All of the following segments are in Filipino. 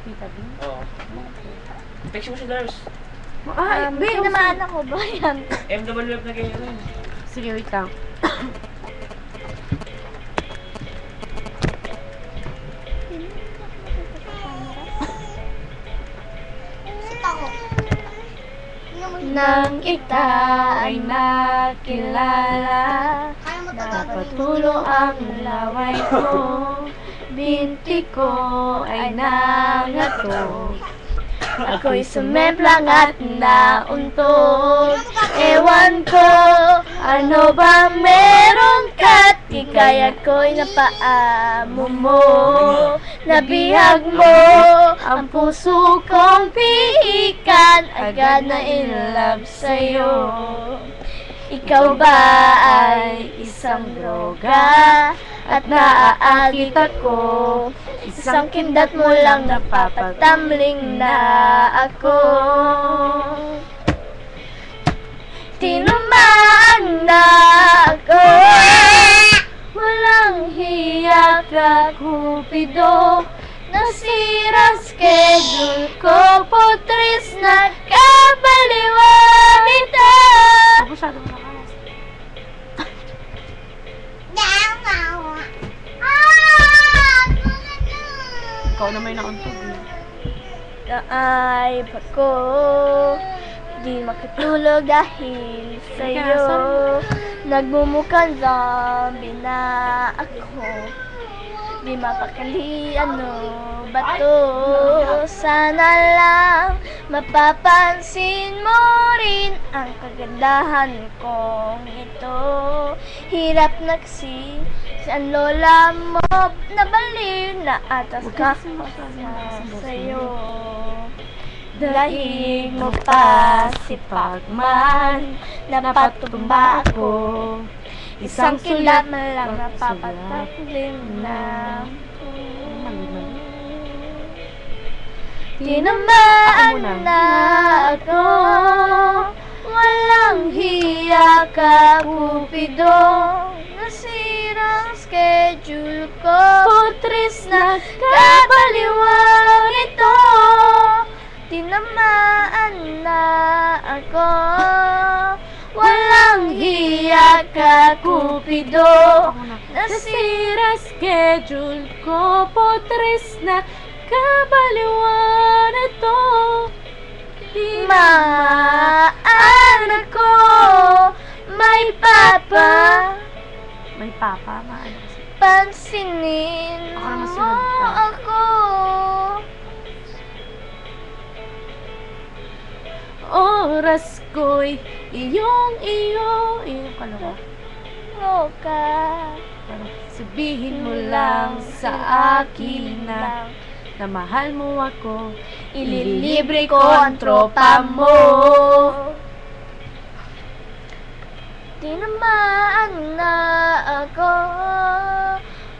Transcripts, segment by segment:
Tita B? Oo. Text mo si Lars. Ay, Bin naman ako ba yan? MWF na kayo rin. Sige, wait lang. Nang kita ay nakilala, napatulo ang laway ko, binti ko ay nangatog. Ako'y sumemplang at nauntog. Ewan ko, ano ba meron ka't ikaya ko'y napaamo mo. Nabihag mo ang puso kong pihikan, agad na in love sa'yo. Ikaw ba ay isang droga at naaagit ako? Isang kindat mo lang napapatambling na ako. Tinamaan na ako. Walang hiya ka, Cupido. Nasira schedule ko, putris na kabaliwan ito. Masyado mo nakalas. Ikaw na may nauntog. Naay pa ko, di makatulog dahil sa'yo. Nagmumukhang zombie na ako. Di mapakali, ano ba to? Sana lang mapapansin mo rin ang kagandahan kong ito. Hirap na kasi ang lola mo nabaliw na atas ka sa'yo. Dahil mo pa si Pagman, napatumba ako. Isang kilat na lang napapataglim na. Tinamaan na ako. Walang hiya ka, Cupido. Nasira ang schedule ko, putris na kabaliwang ito. Tinamaan na ako. Walang hiya ka, Cupido. Nasira schedule ko, putris na kabaliwan ito. Tinamaan ako. May papa. May papa, maano kasi. Pansinin Ako naman mo sunod ka. ako. Oras ko'y iyong-iyo. Ka na ba? Loka. Sabihin mo lang sa akin na mahal mo ako. Ililibre ko ang tropa mo. Tinamaan na ako.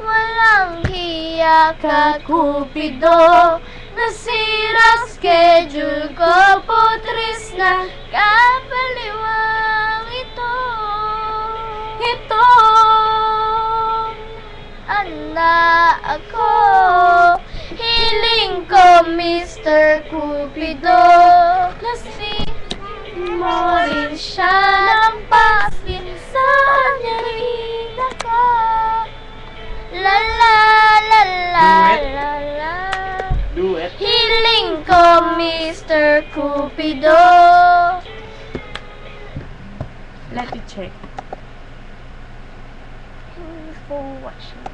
Walang hiya ka, Cupido. Nasira schedule ko, putris na kabaliwang ito. Ito na ako. Hiling ko, Mr. Cupido. Kasi mo rin siya ng pasin sa niya rin ako. La la la la la la. Do it. Hiling ko, Mr. Cupido. Let me check. Thank you for watching.